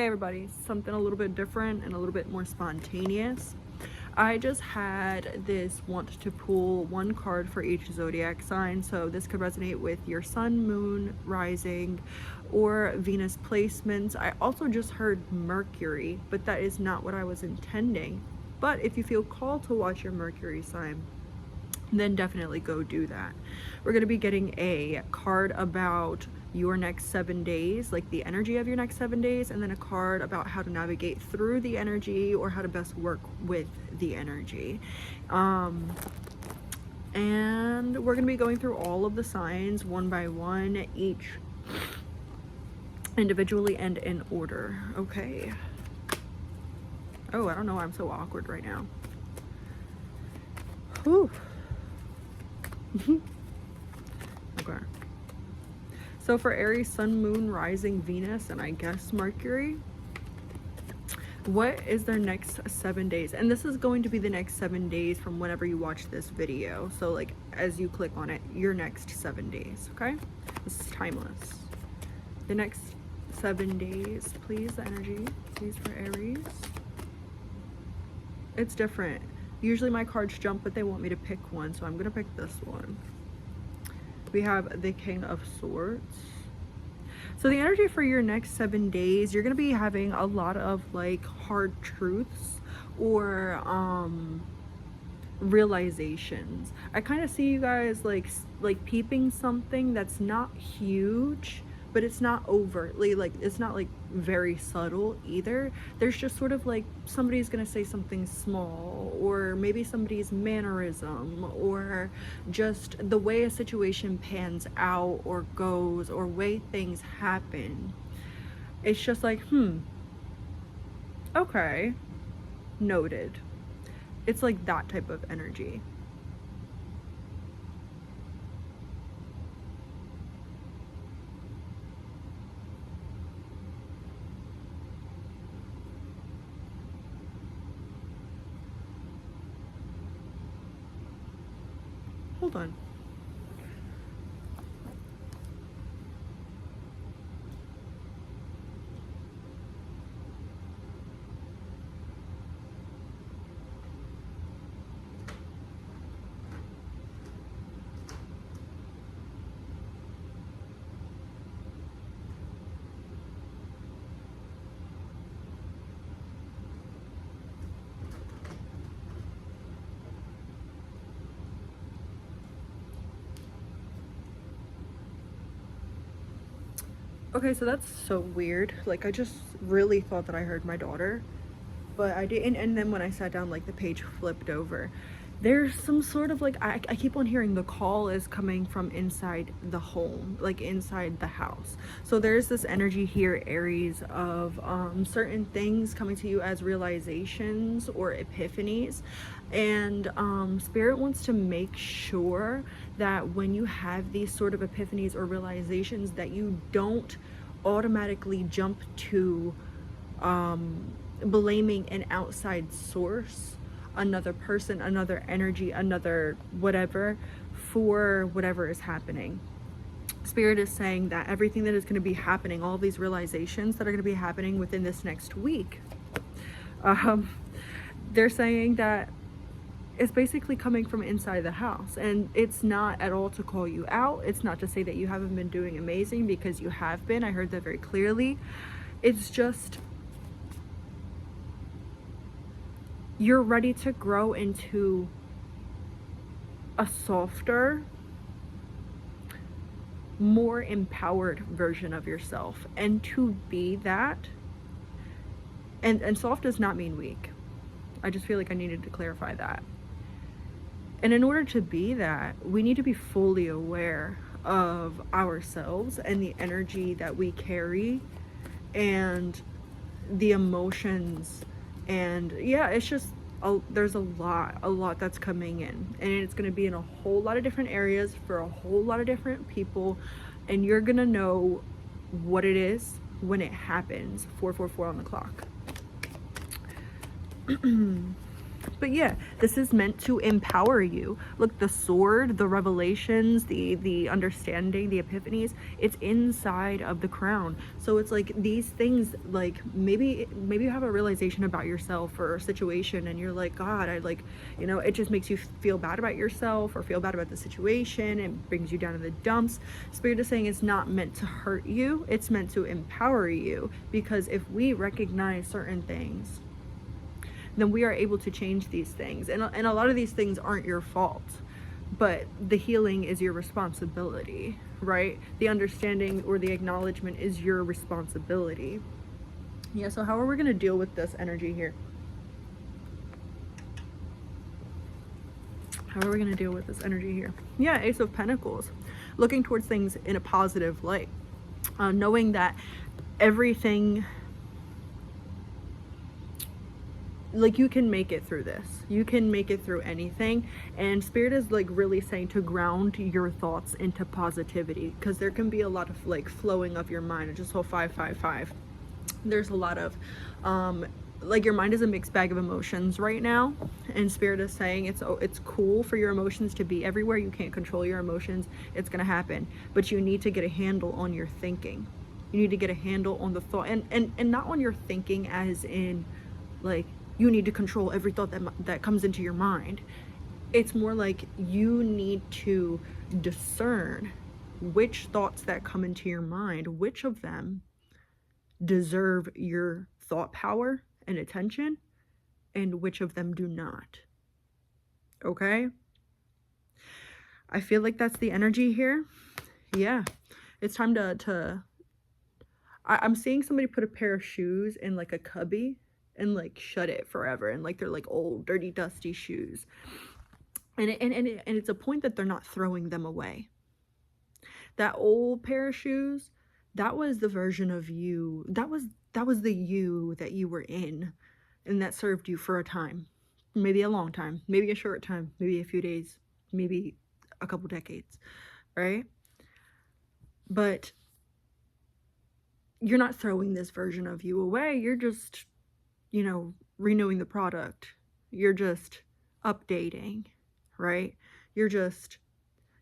Hey everybody, something a little bit different and a little bit more spontaneous. I just had this want to pull one card for each zodiac sign, so this could resonate with your sun, moon, rising, or Venus placements. I also just heard Mercury, but that is not what I was intending. But if you feel called to watch your Mercury sign, then definitely go do that. We're going to be getting a card about your next 7 days, like the energy of your next 7 days, and then a card about how to navigate through the energy or how to best work with the energy. And we're going to be going through all of the signs one by one, each individually and in order. Okay. Oh, I don't know why I'm so awkward right now. Whew. Okay. So for Aries, sun, moon, rising, Venus, and I guess Mercury, what is their next 7 days? And this is going to be the next 7 days from whenever you watch this video. So like as you click on it, your next 7 days, okay? This is timeless. The next 7 days, please, the energy, please, for Aries. It's different. Usually my cards jump, but they want me to pick one, so I'm gonna pick this one. We have the King of Swords. So the energy for your next 7 days, you're gonna be having a lot of like hard truths or realizations. I kind of see you guys like peeping something that's not huge, but it's not overtly, like it's not like very subtle either. There's just sort of like somebody's gonna say something small, or maybe somebody's mannerism, or just the way a situation pans out or goes, or way things happen. It's just like, okay, noted. It's like that type of energy. Hold on. Okay, so that's so weird. Like, I just really thought that I heard my daughter, but I didn't. And then when I sat down, like the page flipped over. There's some sort of like, I keep on hearing the call is coming from inside the home, like inside the house. So there's this energy here, Aries, of certain things coming to you as realizations or epiphanies. And Spirit wants to make sure that when you have these sort of epiphanies or realizations, that you don't automatically jump to blaming an outside source, another person, another energy, another whatever, for whatever is happening. Spirit is saying that everything that is going to be happening, all these realizations that are going to be happening within this next week, they're saying that it's basically coming from inside the house. And it's not at all to call you out. It's not to say that you haven't been doing amazing, because you have been. I heard that very clearly. It's just, you're ready to grow into a softer, more empowered version of yourself. And to be that, and soft does not mean weak. I just feel like I needed to clarify that. And in order to be that, we need to be fully aware of ourselves and the energy that we carry and the emotions. And yeah, it's just, there's a lot that's coming in, and it's going to be in a whole lot of different areas for a whole lot of different people. And you're going to know what it is when it happens. 444 on the clock. But yeah, this is meant to empower you. Look, the sword, the revelations, the understanding, the epiphanies, it's inside of the crown. So it's like these things, like maybe you have a realization about yourself or a situation, and you're like, God, I like, you know, it just makes you feel bad about yourself or feel bad about the situation and brings you down in the dumps. Spirit is saying it's not meant to hurt you, it's meant to empower you, because if we recognize certain things, then we are able to change these things. And a lot of these things aren't your fault, but the healing is your responsibility, right? The understanding or the acknowledgement is your responsibility. Yeah, so how are we going to deal with this energy here? How are we going to deal with this energy here? Yeah, Ace of Pentacles. Looking towards things in a positive light. Knowing that everything, like, you can make it through this. You can make it through anything. And Spirit is like really saying to ground your thoughts into positivity, because there can be a lot of like flowing of your mind. Just whole 555. There's a lot of like your mind is a mixed bag of emotions right now, and Spirit is saying it's cool for your emotions to be everywhere. You can't control your emotions. It's gonna happen, but you need to get a handle on your thinking. You need to get a handle on the thought, and not on your thinking as in like you need to control every thought that comes into your mind. It's more like you need to discern which thoughts that come into your mind, which of them deserve your thought power and attention, and which of them do not. Okay? I feel like that's the energy here. Yeah. It's time I'm seeing somebody put a pair of shoes in like a cubby and like shut it forever, and like they're like old dirty dusty shoes, and it's a point that they're not throwing them away. That old pair of shoes, that was the version of you, that was the you that you were in, and that served you for a time, maybe a long time, maybe a short time, maybe a few days, maybe a couple decades, right? But you're not throwing this version of you away. You're just, you know, renewing the product. You're just updating, right? You're just,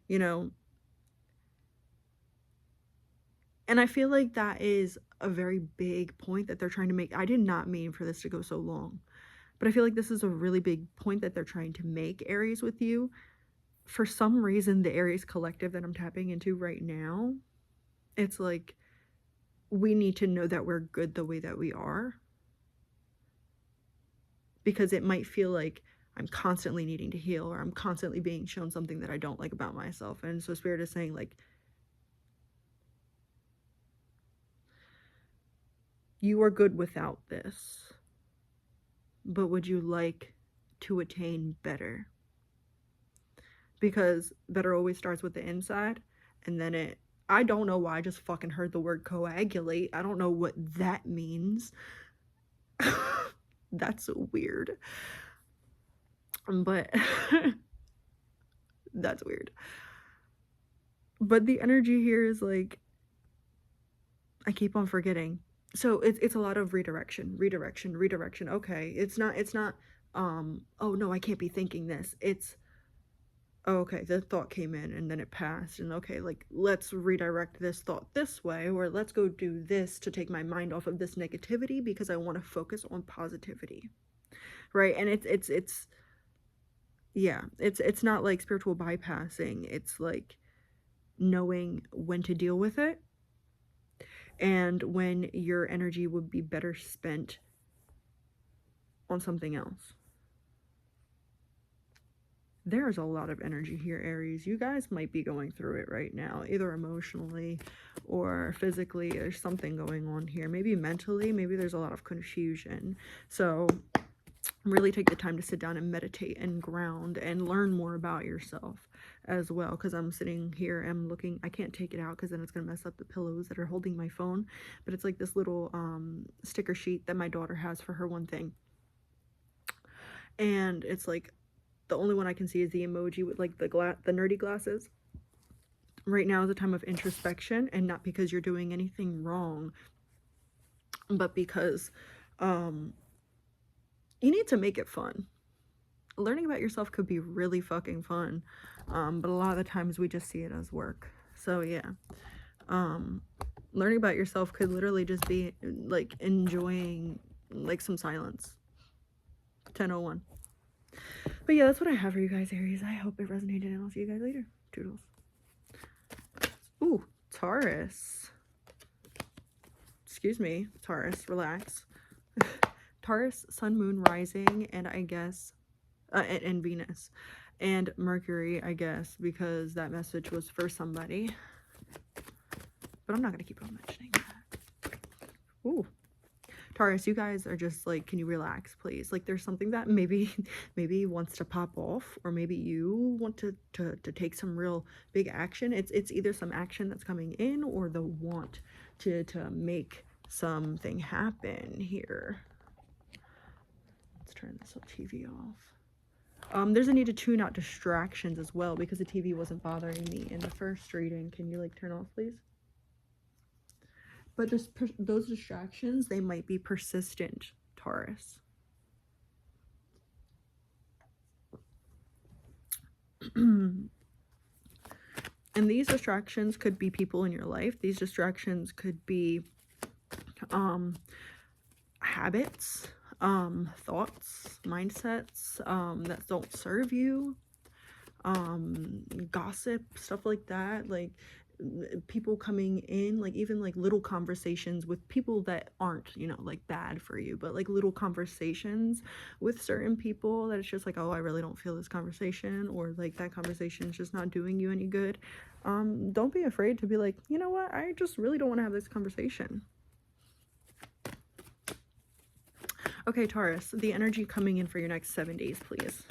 you know, and I feel like that is a very big point that they're trying to make. I did not mean for this to go so long, but I feel like this is a really big point that they're trying to make, Aries, with you. For some reason, the Aries collective that I'm tapping into right now, it's like we need to know that we're good the way that we are, because it might feel like I'm constantly needing to heal, or I'm constantly being shown something that I don't like about myself. And so Spirit is saying, like, you are good without this, but would you like to attain better? Because better always starts with the inside, and then I don't know why I just fucking heard the word coagulate. I don't know what that means. That's so weird. But that's weird. But the energy here is like, I keep on forgetting. So it's a lot of redirection. Okay, it's not oh no, I can't be thinking this. It's, oh, okay, the thought came in and then it passed, and okay, like, let's redirect this thought this way, or let's go do this to take my mind off of this negativity because I want to focus on positivity, right? And it's yeah, it's not like spiritual bypassing. It's like knowing when to deal with it and when your energy would be better spent on something else. There's a lot of energy here, Aries. You guys might be going through it right now, either emotionally or physically. There's something going on here. Maybe mentally, maybe there's a lot of confusion. So really take the time to sit down and meditate and ground and learn more about yourself as well. Because I'm sitting here, I'm looking, I can't take it out because then it's going to mess up the pillows that are holding my phone. But it's like this little sticker sheet that my daughter has for her one thing. And it's like, the only one I can see is the emoji with like the nerdy glasses. Right now is a time of introspection, and not because you're doing anything wrong, but because you need to make it fun. learning about yourself could be really fucking fun, but a lot of the times we just see it as work. So yeah, learning about yourself could literally just be like enjoying like some silence. 10:01. But yeah, that's what I have for you guys, Aries. I hope it resonated, and I'll see you guys later. Toodles. Ooh, Taurus. Excuse me, Taurus, relax. Taurus, sun, moon, rising, and I guess, and Venus, and Mercury, I guess, because that message was for somebody. But I'm not going to keep on mentioning that. Ooh. Taurus, you guys are just like, can you relax, please? Like, there's something that maybe wants to pop off, or maybe you want to take some real big action. It's either some action that's coming in, or the want to make something happen here. Let's turn this TV off. There's a need to tune out distractions as well, because the TV wasn't bothering me in the first reading. Can you like turn off, please? But just those distractions, they might be persistent, Taurus. And these distractions could be people in your life. These distractions could be habits, thoughts, mindsets that don't serve you, gossip, stuff like that. Like, people coming in, like even like little conversations with people that aren't, you know, like bad for you, but like little conversations with certain people that it's just like, oh, I really don't feel this conversation, or like that conversation is just not doing you any good. Don't be afraid to be like, you know what, I just really don't want to have this conversation. Okay, Taurus, the energy coming in for your next 7 days, please.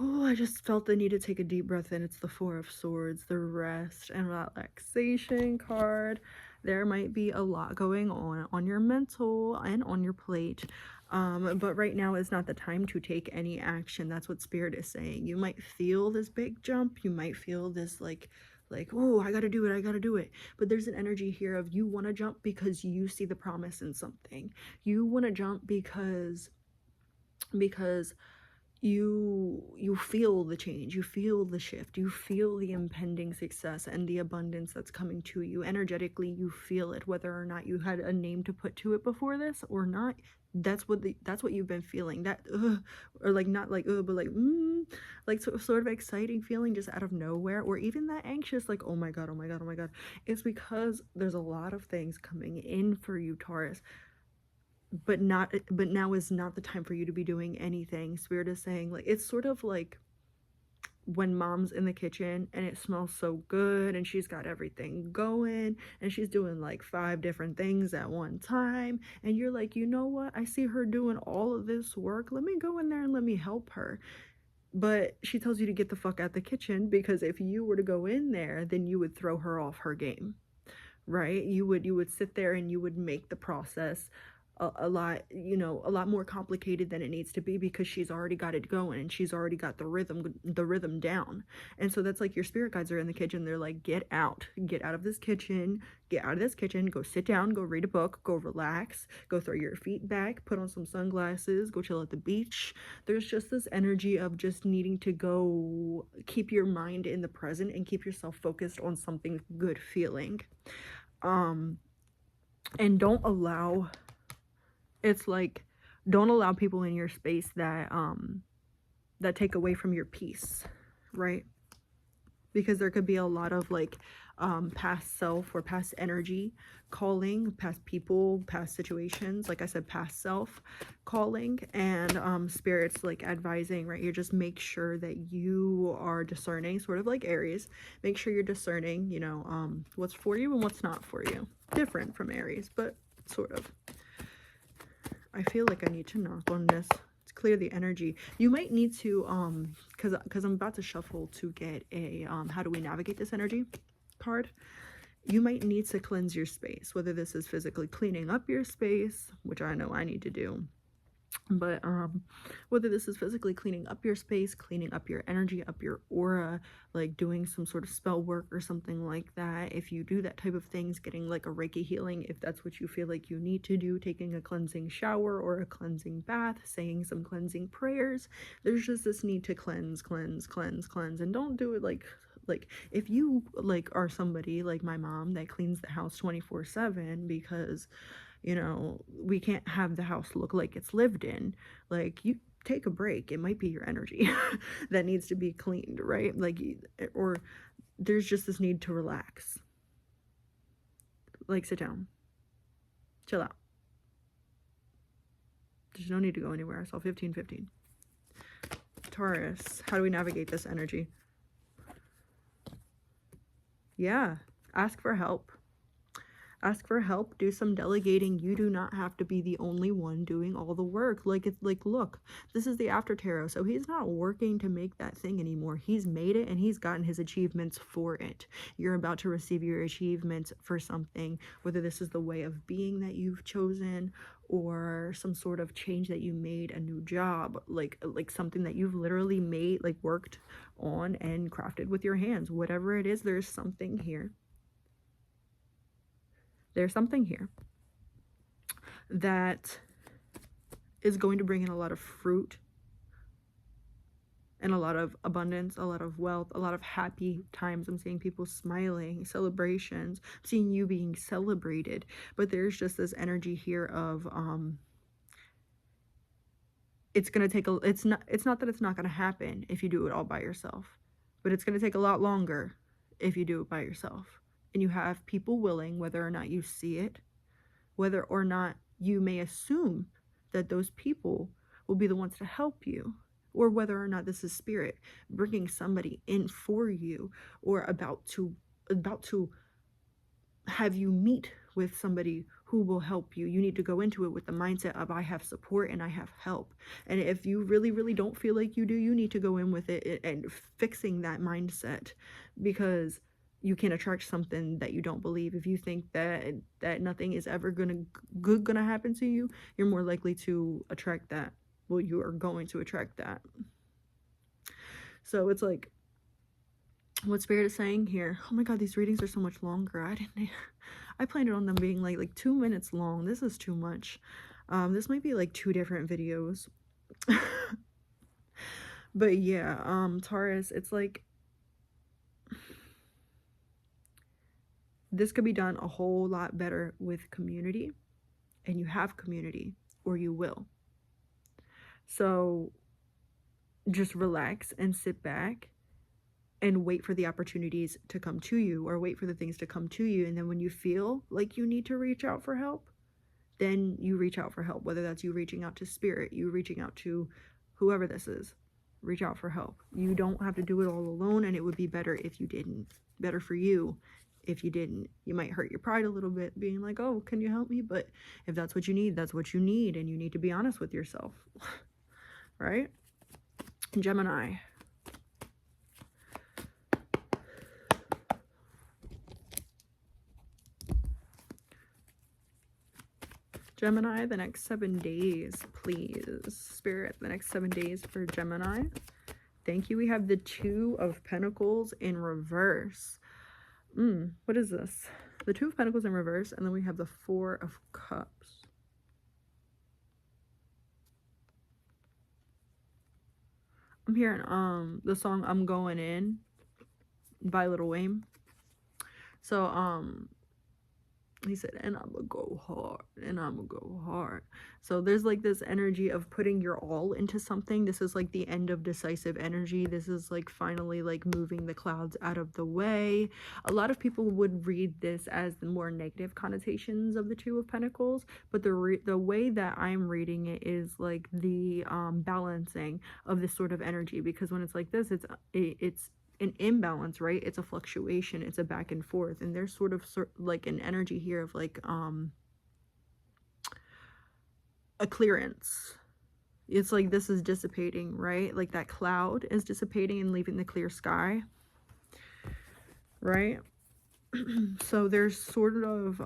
Oh, I just felt the need to take a deep breath in. It's the Four of Swords, the rest and relaxation card. There might be a lot going on your mental and on your plate. But right now is not the time to take any action. That's what Spirit is saying. You might feel this big jump. You might feel this like, oh, I gotta do it. But there's an energy here of you want to jump because you see the promise in something. You want to jump because you feel the change, you feel the shift, you feel the impending success and the abundance that's coming to you. Energetically, you feel it, whether or not you had a name to put to it before this or not. That's what you've been feeling. That or like not like but like sort of exciting feeling just out of nowhere, or even that anxious, like, oh my god. It's because there's a lot of things coming in for you, Taurus. But now is not the time for you to be doing anything. Spirit is saying, like, it's sort of like when mom's in the kitchen and it smells so good and she's got everything going and she's doing like 5 different things at one time, and you're like, you know what, I see her doing all of this work, let me go in there and let me help her. But she tells you to get the fuck out the kitchen, because if you were to go in there, then you would throw her off her game, right? You would sit there and you would make the process a lot, you know, a lot more complicated than it needs to be, because she's already got it going and she's already got the rhythm down. And so that's like your spirit guides are in the kitchen. They're like, get out of this kitchen, go sit down, go read a book, go relax, go throw your feet back, put on some sunglasses, go chill at the beach. There's just this energy of just needing to go keep your mind in the present and keep yourself focused on something good feeling. And don't allow people in your space that that take away from your peace, right? Because there could be a lot of like past self or past energy calling, past people, past situations, like I said, past self calling, and spirits like advising, right? You just make sure that you are discerning, sort of like Aries. Make sure you're discerning, you know, what's for you and what's not for you. Different from Aries, but sort of. I feel like I need to knock on this to clear the energy. You might need to, because I'm about to shuffle to get a how do we navigate this energy card. You might need to cleanse your space, whether this is physically cleaning up your space, which I know I need to do, But whether this is physically cleaning up your space, cleaning up your energy, up your aura, like doing some sort of spell work or something like that, if you do that type of things, getting like a Reiki healing, if that's what you feel like you need to do, taking a cleansing shower or a cleansing bath, saying some cleansing prayers, there's just this need to cleanse, and don't do it like if you like are somebody like my mom that cleans the house 24/7 because you know, we can't have the house look like it's lived in. Like, you take a break. It might be your energy that needs to be cleaned, right? Like, or there's just this need to relax. Like, sit down, chill out. There's no need to go anywhere. So 15-15. Taurus, how do we navigate this energy? Yeah, ask for help. Ask for help, do some delegating. You do not have to be the only one doing all the work. Like, it's like, look, this is the after tarot, so he's not working to make that thing anymore. He's made it and he's gotten his achievements for it. You're about to receive your achievements for something, whether this is the way of being that you've chosen or some sort of change that you made, a new job, like something that you've literally made, like worked on and crafted with your hands. Whatever it is, there's something here. There's something here that is going to bring in a lot of fruit and a lot of abundance, a lot of wealth, a lot of happy times. I'm seeing people smiling, celebrations. I'm seeing you being celebrated. But there's just this energy here of it's going to take it's not that it's not going to happen if you do it all by yourself, but it's going to take a lot longer if you do it by yourself. And you have people willing, whether or not you see it, whether or not you may assume that those people will be the ones to help you, or whether or not this is spirit bringing somebody in for you, or about to have you meet with somebody who will help you. You need to go into it with the mindset of I have support and I have help. And if you really don't feel like you do, you need to go in with it and fixing that mindset, because you can attract something that you don't believe. If you think that nothing is ever gonna happen to you, you're more likely to attract that. Well, you are going to attract that. So it's like what Spirit is saying here. Oh my god, these readings are so much longer. I planned on them being like 2 minutes long. This is too much. This might be like 2 different videos. But yeah, Taurus, it's like this could be done a whole lot better with community, and you have community, or you will. So just relax and sit back and wait for the opportunities to come to you, or wait for the things to come to you. And then when you feel like you need to reach out for help, then you reach out for help, whether that's you reaching out to spirit, you reaching out to whoever this is. Reach out for help. You don't have to do it all alone, and it would be better if you didn't. Better for you if you didn't. You might hurt your pride a little bit being like, oh, can you help me? But if that's what you need, that's what you need, and you need to be honest with yourself. Right? Gemini. Gemini, the next 7 days, please. Spirit, the next 7 days for Gemini. Thank you. We have the 2 of Pentacles in reverse. What is this? The 2 of Pentacles in reverse, and then we have the 4 of Cups. I'm hearing the song I'm Going In by Lil Wayne. So he said, and I'm gonna go hard, and I'm gonna go hard. So there's like this energy of putting your all into something. This is like the end of decisive energy. This is like finally like moving the clouds out of the way. A lot of people would read this as the more negative connotations of the 2 of Pentacles, but the way that I'm reading it is like the balancing of this sort of energy, because when it's like this, it's an imbalance, right? It's a fluctuation, it's a back and forth, and there's sort of like an energy here of like a clearance. It's like this is dissipating, right? Like that cloud is dissipating and leaving the clear sky, right? So there's sort of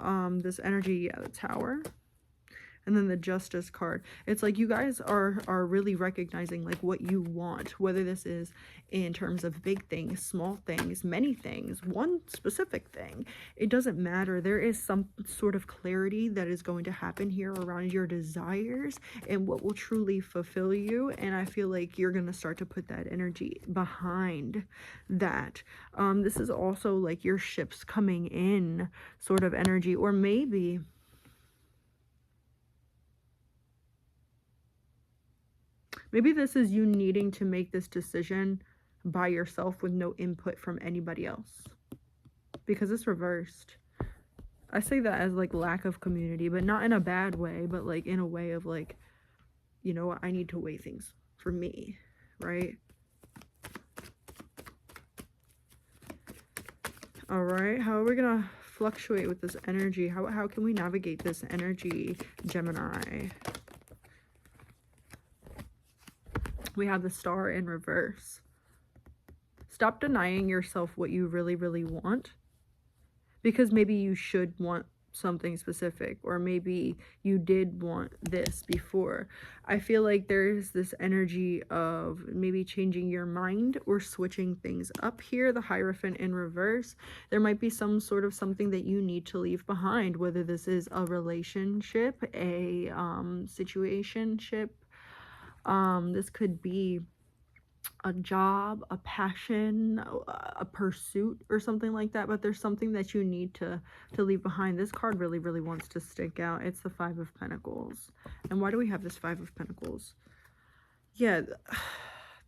this energy, the Tower, And then the Justice card. It's like you guys are really recognizing like what you want, whether this is in terms of big things, small things, many things, one specific thing. It doesn't matter. There is some sort of clarity that is going to happen here around your desires and what will truly fulfill you. And I feel like you're going to start to put that energy behind that. This is also like your ships coming in sort of energy, or maybe this is you needing to make this decision by yourself with no input from anybody else, because it's reversed. I say that as like lack of community, but not in a bad way, but like in a way of like, you know what, I need to weigh things for me, right? All right, how are we gonna fluctuate with this energy? How can we navigate this energy, Gemini? We have the Star in reverse. Stop denying yourself what you really, really want, because maybe you should want something specific, or maybe you did want this before. I feel like there's this energy of maybe changing your mind or switching things up here. The Hierophant in reverse. There might be some sort of something that you need to leave behind, whether this is a relationship, a situationship. This could be a job, a passion, a pursuit, or something like that, but there's something that you need to leave behind. This card really, really wants to stick out. It's the Five of Pentacles. And why do we have this Five of Pentacles? Yeah,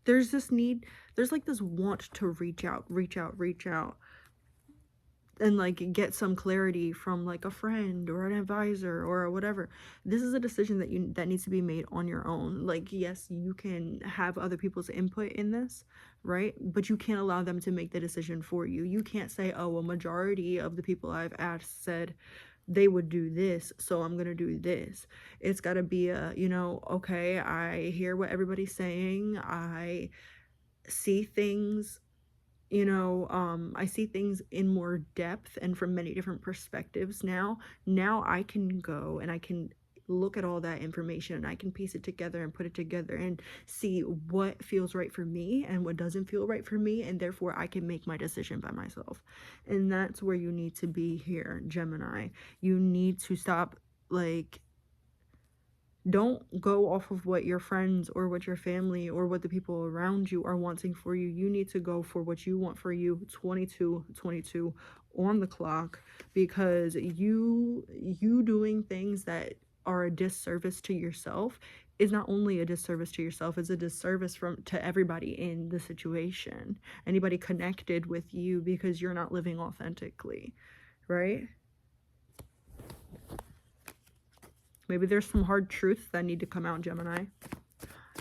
there's this need, there's like this want to reach out, and like get some clarity from like a friend or an advisor or whatever. This is a decision that needs to be made on your own. Like, yes, you can have other people's input in this, right? But you can't allow them to make the decision for you. You can't say, oh, a majority of the people I've asked said they would do this, so I'm gonna do this. It's gotta be a, you know, okay, I hear what everybody's saying, I see things, you know, I see things in more depth and from many different perspectives now. Now I can go and I can look at all that information and I can piece it together and put it together and see what feels right for me and what doesn't feel right for me, and therefore I can make my decision by myself. And that's where you need to be here, Gemini. You need to stop, like, don't go off of what your friends or what your family or what the people around you are wanting for you. You need to go for what you want for you. 22 on the clock, because you doing things that are a disservice to yourself is not only a disservice to yourself, it's a disservice to everybody in the situation, anybody connected with you, because you're not living authentically, right? Maybe there's some hard truths that need to come out, Gemini.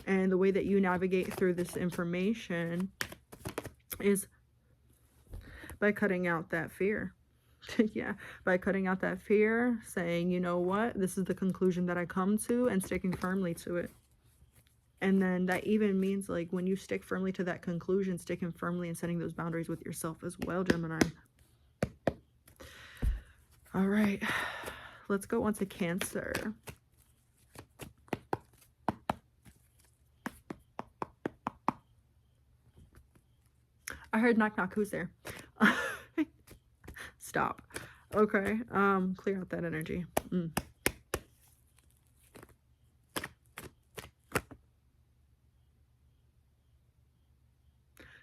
And the way that you navigate through this information is by cutting out that fear. Yeah, by cutting out that fear, saying, you know what, this is the conclusion that I come to, and sticking firmly to it. And then that even means, like, when you stick firmly to that conclusion, sticking firmly and setting those boundaries with yourself as well, Gemini. All right. Let's go on to Cancer. I heard knock knock. Who's there? Stop. Okay. Clear out that energy.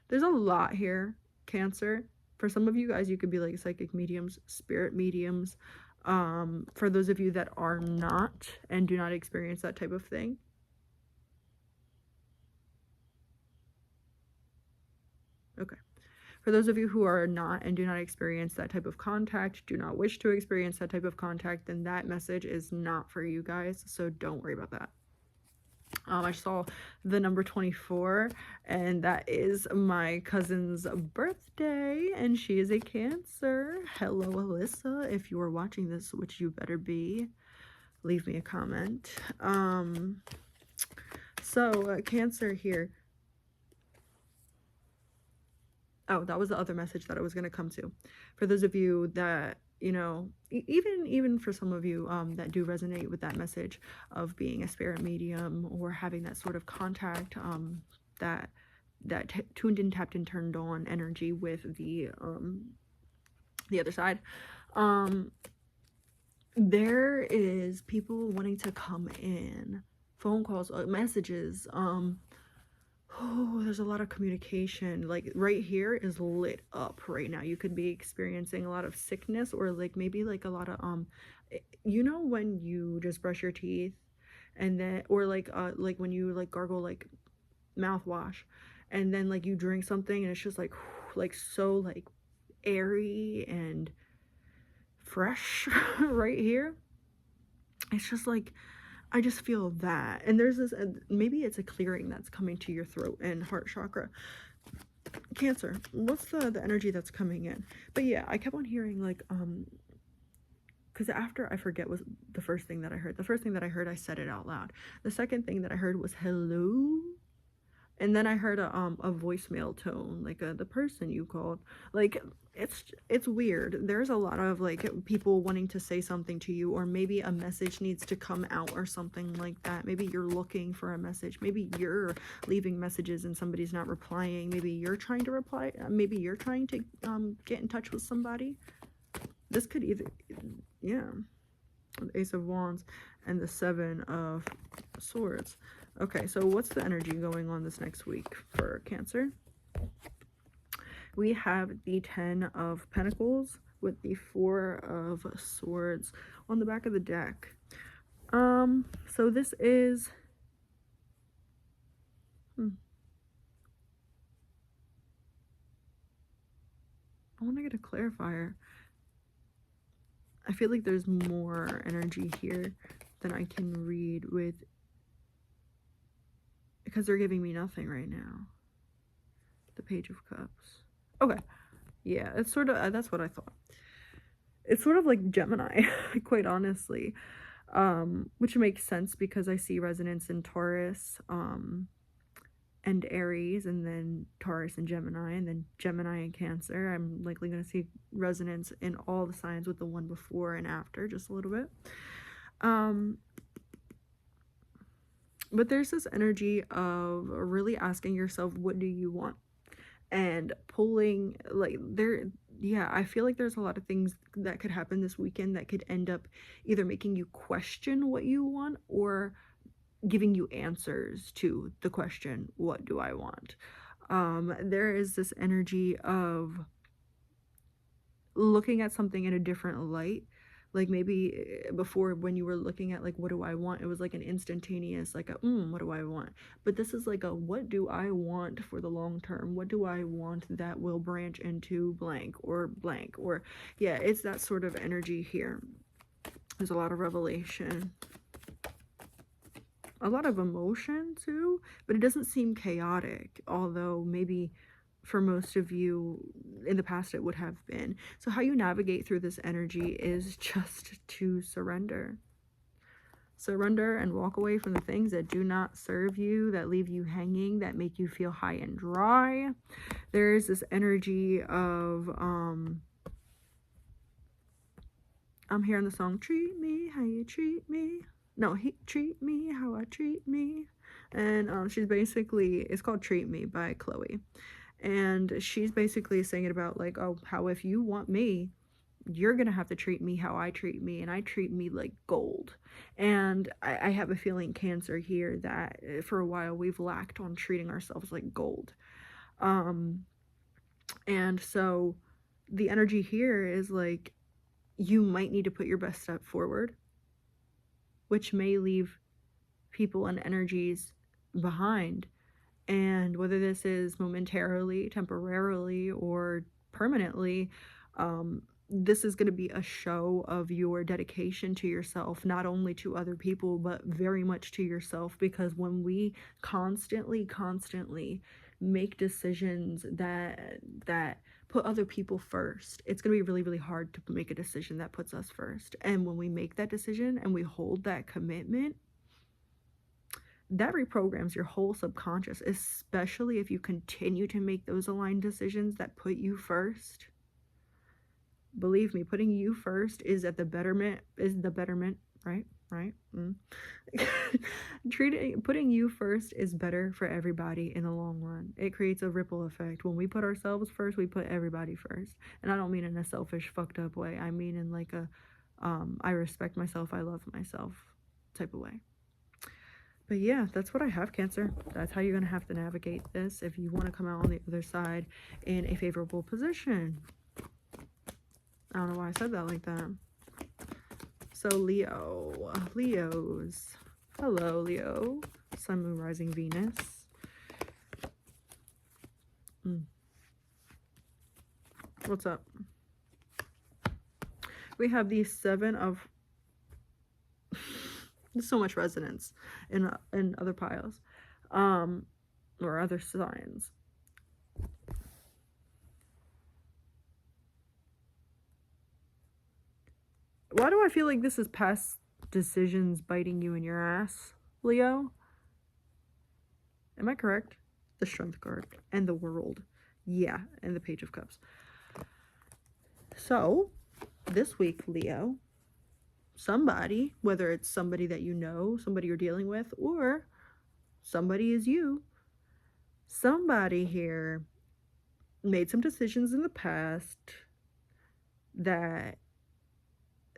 There's a lot here, Cancer. For some of you guys, you could be like psychic mediums, spirit mediums. For those of you that are not and do not experience that type of thing, okay, for those of you who are not and do not experience that type of contact, do not wish to experience that type of contact, then that message is not for you guys, so don't worry about that. I saw the number 24, and that is my cousin's birthday, and she is a Cancer. Hello, Alyssa. If you are watching this, which you better be, leave me a comment. Cancer here. Oh, that was the other message that I was going to come to. For those of you that you know, even for some of you that do resonate with that message of being a spirit medium or having that sort of contact, that tuned in, tapped in, turned on energy with the other side. There is people wanting to come in, phone calls, messages. Oh, there's a lot of communication. Like right here is lit up right now. You could be experiencing a lot of sickness, or like maybe like a lot of you know, when you just brush your teeth and then, or like when you like gargle like mouthwash and then like you drink something and it's just like like so like airy and fresh right here. It's just like I just feel that. And there's this, maybe it's a clearing that's coming to your throat and heart chakra. Cancer, what's the energy that's coming in? But yeah, I kept on hearing like, because after, I forget was the first thing that I heard. The first thing that I heard, I said it out loud. The second thing that I heard was hello. And then I heard a voicemail tone, like the person you called. Like, it's weird. There's a lot of like people wanting to say something to you, or maybe a message needs to come out or something like that. Maybe you're looking for a message. Maybe you're leaving messages and somebody's not replying. Maybe you're trying to reply. Maybe you're trying to get in touch with somebody. This could either, yeah, the Ace of Wands and the Seven of Swords. Okay, so what's the energy going on this next week for Cancer? We have the 10 of Pentacles with the 4 of Swords on the back of the deck. So this is I want to get a clarifier. I feel like there's more energy here than I can read with, because they're giving me nothing right now. The Page of Cups. Okay. Yeah, it's sort of, that's what I thought. It's sort of like Gemini, quite honestly. Which makes sense because I see resonance in Taurus, and Aries, and then Taurus and Gemini, and then Gemini and Cancer. I'm likely going to see resonance in all the signs with the one before and after, just a little bit. But there's this energy of really asking yourself, what do you want? And pulling, like, yeah, I feel like there's a lot of things that could happen this weekend that could end up either making you question what you want or giving you answers to the question, what do I want? There is this energy of looking at something in a different light. Like maybe before, when you were looking at like, what do I want? It was like an instantaneous, like a, what do I want? But this is like a, what do I want for the long term? What do I want that will branch into blank or blank? Or yeah, it's that sort of energy here. There's a lot of revelation. A lot of emotion too, but it doesn't seem chaotic, although maybe for most of you in the past it would have been. So how you navigate through this energy is just to surrender. Surrender and walk away from the things that do not serve you, that leave you hanging, that make you feel high and dry. There is this energy of I'm hearing the song, treat me how you treat me. No, he treat me how I treat me. And she's basically, it's called Treat Me by Chloe. And she's basically saying it about like, oh, how if you want me, you're gonna have to treat me how I treat me, and I treat me like gold. And I have a feeling, Cancer, here, that for a while we've lacked on treating ourselves like gold. And so the energy here is like, you might need to put your best step forward, which may leave people and energies behind. And whether this is momentarily, temporarily, or permanently, this is going to be a show of your dedication to yourself, not only to other people, but very much to yourself. Because when we constantly make decisions that put other people first, it's going to be really, really hard to make a decision that puts us first. And when we make that decision and we hold that commitment, that reprograms your whole subconscious, especially if you continue to make those aligned decisions that put you first. Believe me, putting you first is the betterment, right? Putting you first is better for everybody in the long run. It creates a ripple effect. When we put ourselves first, we put everybody first. And I don't mean in a selfish, fucked up way. I mean in like a I respect myself, I love myself type of way. But yeah, that's what I have, Cancer. That's how you're going to have to navigate this if you want to come out on the other side in a favorable position. I don't know why I said that like that. So Leos. Hello, Leo. Sun, Moon, Rising, Venus. What's up? We have the Seven of... There's so much resonance in other piles. Or other signs. Why do I feel like this is past decisions biting you in your ass, Leo? Am I correct? The Strength card and the World. Yeah, and the Page of Cups. So, this week, Leo, somebody, whether it's somebody that you know, somebody you're dealing with, or somebody is you, somebody here made some decisions in the past that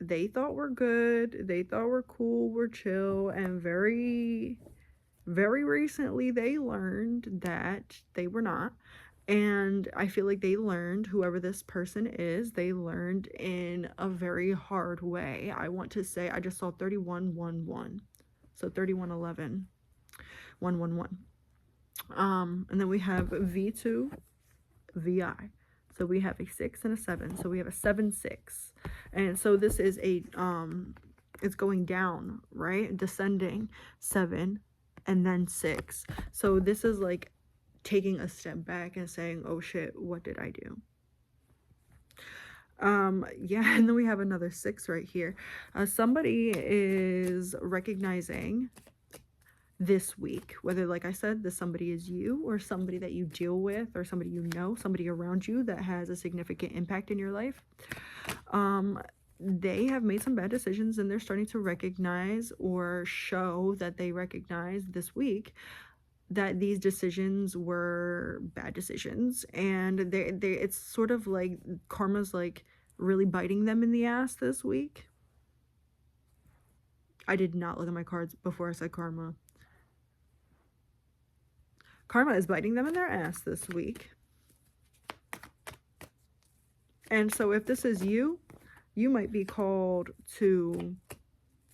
they thought were good, they thought were cool, were chill, and very, very recently they learned that they were not. And I feel like they learned, whoever this person is, they learned in a very hard way. I want to say, I just saw 3111. So 3111. 111. And then we have V2, VI. So we have a 6 and a 7. So we have a 7-6. And so this is a, it's going down, right? Descending 7 and then 6. So this is like taking a step back and saying, oh shit, what did I do? Yeah, and then we have another 6 right here. Somebody is recognizing this week, whether, like I said, this somebody is you or somebody that you deal with or somebody you know, somebody around you that has a significant impact in your life. They have made some bad decisions and they're starting to recognize or show that they recognize this week that these decisions were bad decisions, and it's sort of like karma's like really biting them in the ass this week. I did not look at my cards before I said karma. Karma is biting them in their ass this week. And so if this is you, you might be called to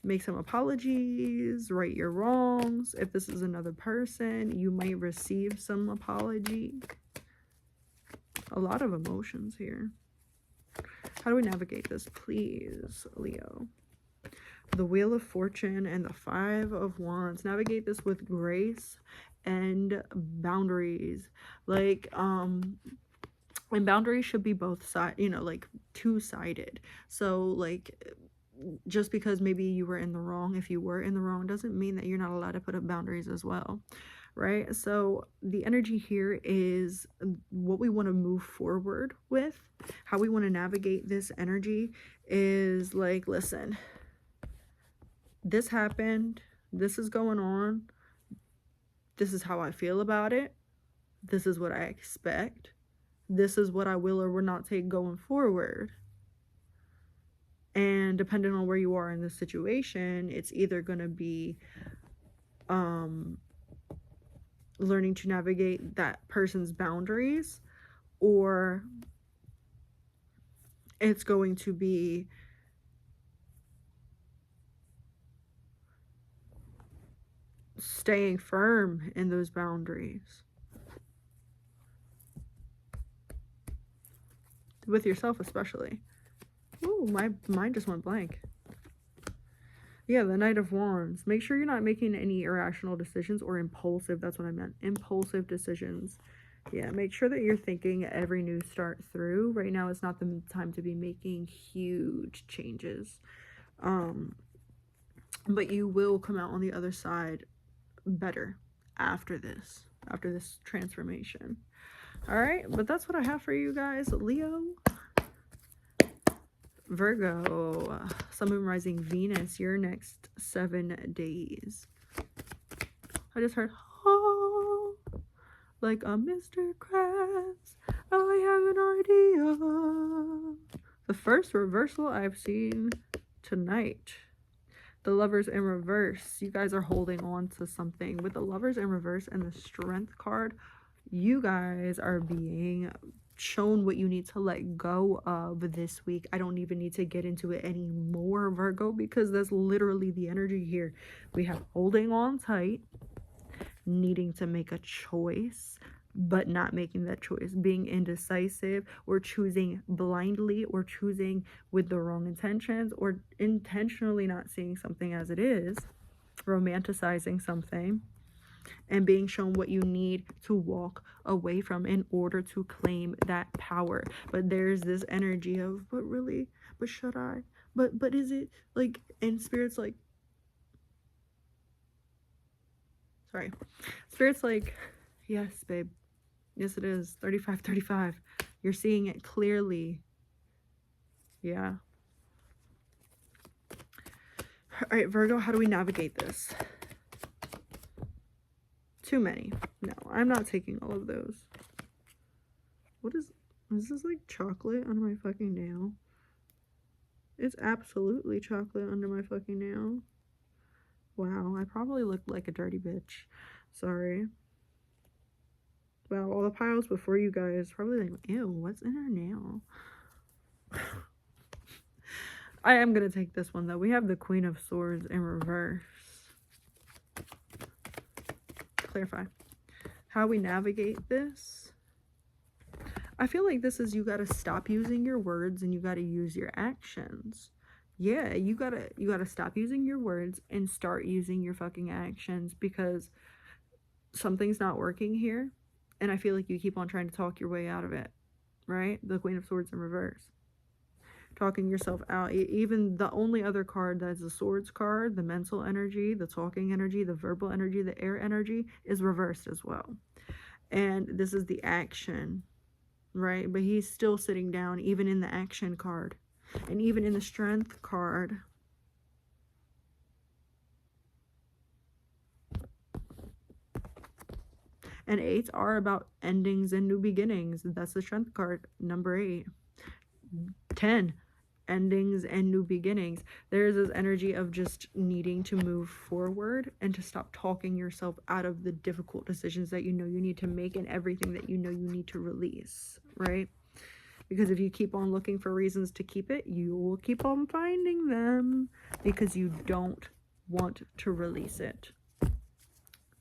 make some apologies, right your wrongs. If this is another person, you might receive some apology. A lot of emotions here. How do we navigate this, please, Leo? The Wheel of Fortune and the 5 of Wands. Navigate this with grace and boundaries. Like, and boundaries should be both sides, you know, like two-sided. So like, just because maybe you were in the wrong, if you were in the wrong, doesn't mean that you're not allowed to put up boundaries as well, right? So the energy here is what we want to move forward with. How we want to navigate this energy is like, listen, this happened, this is going on, this is how I feel about it, this is what I expect, this is what I will or will not take going forward. And depending on where you are in the situation, it's either going to be learning to navigate that person's boundaries, or it's going to be staying firm in those boundaries. With yourself especially. Ooh, my mind just went blank. Yeah, the Knight of Wands. Make sure you're not making any irrational decisions or impulsive. That's what I meant. Impulsive decisions. Yeah, make sure that you're thinking every new start through. Right now is not the time to be making huge changes. But you will come out on the other side better after this transformation. All right, but that's what I have for you guys, Leo. Virgo, Sun, Moon, Rising, Venus, your next 7 days. I just heard, oh, like a Mr. Krabs, I have an idea. The first reversal I've seen tonight. The Lovers in reverse. You guys are holding on to something. With the Lovers in reverse and the Strength card, you guys are being shown what you need to let go of this week. I don't even need to get into it anymore, Virgo, because that's literally the energy here. We have holding on tight, needing to make a choice, but not making that choice, being indecisive, or choosing blindly, or choosing with the wrong intentions, or intentionally not seeing something as it is, romanticizing something, and being shown what you need to walk away from in order to claim that power. But there's this energy of, but really, but should I, but is it, like, and Spirit's like, sorry, Spirit's like, yes, babe, yes it is, 35-35, you're seeing it clearly. Yeah. All right, Virgo, how do we navigate this? Too many. No, I'm not taking all of those. What is this, like chocolate under my fucking nail? It's absolutely chocolate under my fucking nail. Wow, I probably look like a dirty bitch. Sorry. Wow, all the piles before you guys probably like, ew, what's in her nail? I am gonna take this one though. We have the Queen of Swords in reverse. Clarify how we navigate this. I feel like this is, you gotta stop using your words and you gotta use your actions. Yeah, you gotta stop using your words and start using your fucking actions, because something's not working here, and I feel like you keep on trying to talk your way out of it, right? The Queen of Swords in reverse, talking yourself out. Even the only other card that's a Swords card, the mental energy, the talking energy, the verbal energy, the air energy, is reversed as well. And this is the action, right? But he's still sitting down, even in the action card. And even in the Strength card, and 8s are about endings and new beginnings. That's the Strength card, number 8. 10, endings and new beginnings. There's this energy of just needing to move forward and to stop talking yourself out of the difficult decisions that you know you need to make, and everything that you know you need to release, right? Because if you keep on looking for reasons to keep it, you will keep on finding them, because you don't want to release it.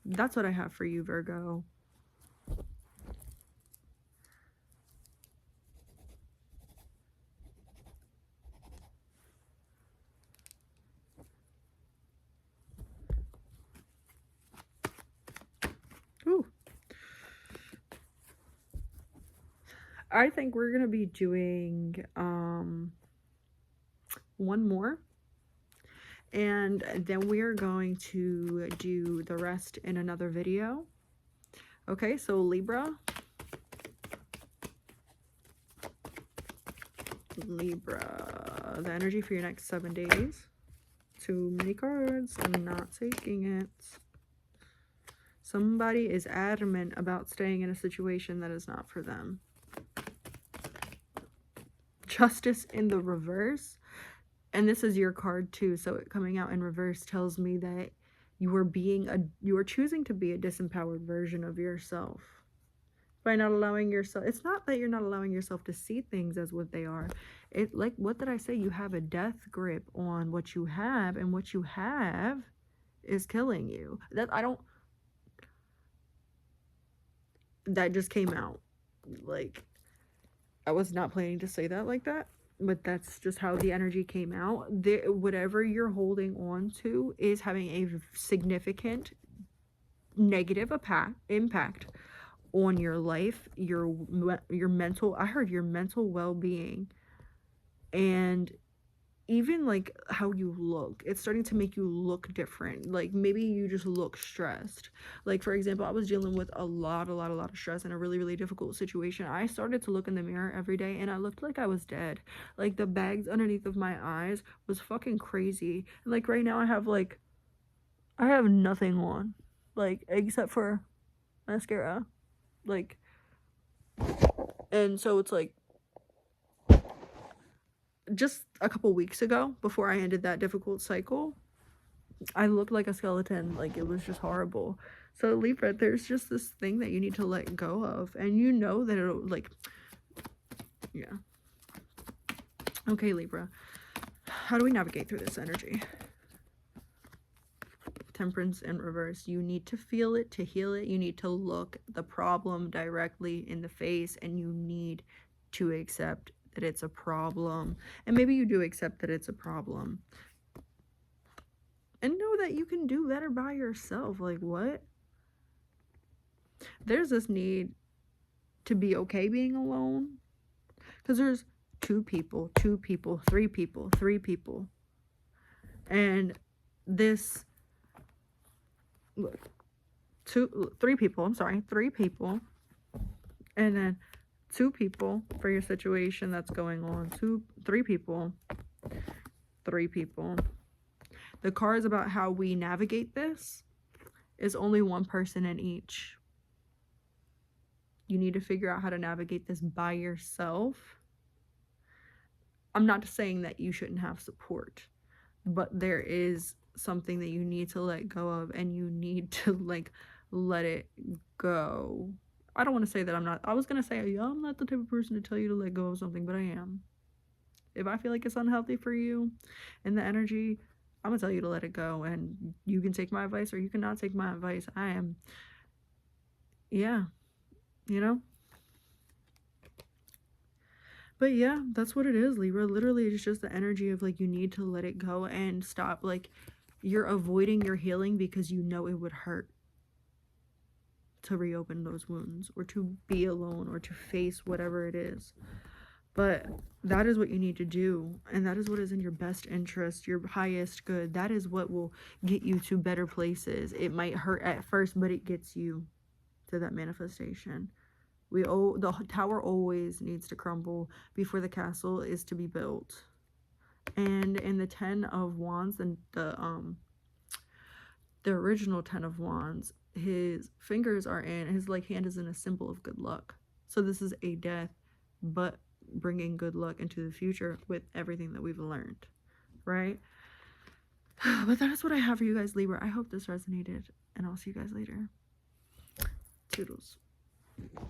That's what I have for you, Virgo. Ooh. I think we're going to be doing one more, and then we're going to do the rest in another video. Okay, so Libra. The energy for your next 7 days. Too many cards. I'm not taking it. Somebody is adamant about staying in a situation that is not for them. Justice in the reverse, and this is your card too, so it coming out in reverse tells me that you are choosing to be a disempowered version of yourself by not allowing yourself. It's not that you're not allowing yourself to see things as what they are. It, like, what did I say? You have a death grip on what you have, and what you have is killing you. That just came out. Like, I was not planning to say that like that, but that's just how the energy came out. Whatever you're holding on to is having a significant negative impact on your life, your mental, I heard your mental well-being, and even like how you look, it's starting to make you look different. Like maybe you just look stressed. Like for example, I was dealing with a lot of stress in a really difficult situation. I started to look in the mirror every day and I looked like I was dead. Like the bags underneath of my eyes was fucking crazy. And like right now I have nothing on, like except for mascara. Like, and so it's like just a couple weeks ago, before I ended that difficult cycle, I looked like a skeleton. Like it was just horrible. So Libra, there's just this thing that you need to let go of, and you know that it'll like, yeah. Okay, Libra, how do we navigate through this energy? Temperance in reverse. You need to feel it to heal it. You need to look the problem directly in the face, and you need to accept that it's a problem. And maybe you do accept that it's a problem, and know that you can do better by yourself. Like what? There's this need to be okay being alone, because there's two people, three people, and this, look, three people, and then two people for your situation that's going on. Three people. The cards about how we navigate this is only one person in each. You need to figure out how to navigate this by yourself. I'm not saying that you shouldn't have support, but there is something that you need to let go of, and you need to like let it go. I don't want to say that I'm not. I was going to say, yeah, I'm not the type of person to tell you to let go of something, but I am. If I feel like it's unhealthy for you and the energy, I'm going to tell you to let it go, and you can take my advice or you cannot take my advice. I am, yeah, you know? But yeah, that's what it is, Libra. Literally, it's just the energy of like, you need to let it go and stop. Like, you're avoiding your healing because you know it would hurt to reopen those wounds, or to be alone, or to face whatever it is. But that is what you need to do, and that is what is in your best interest, your highest good. That is what will get you to better places. It might hurt at first, but it gets you to that manifestation. The tower always needs to crumble before the castle is to be built. And in the 10 of Wands, and the original 10 of Wands, his fingers are in, his like hand is in a symbol of good luck. So this is a death, but bringing good luck into the future with everything that we've learned, right? But that is what I have for you guys, Libra. I hope this resonated, and I'll see you guys later. Toodles.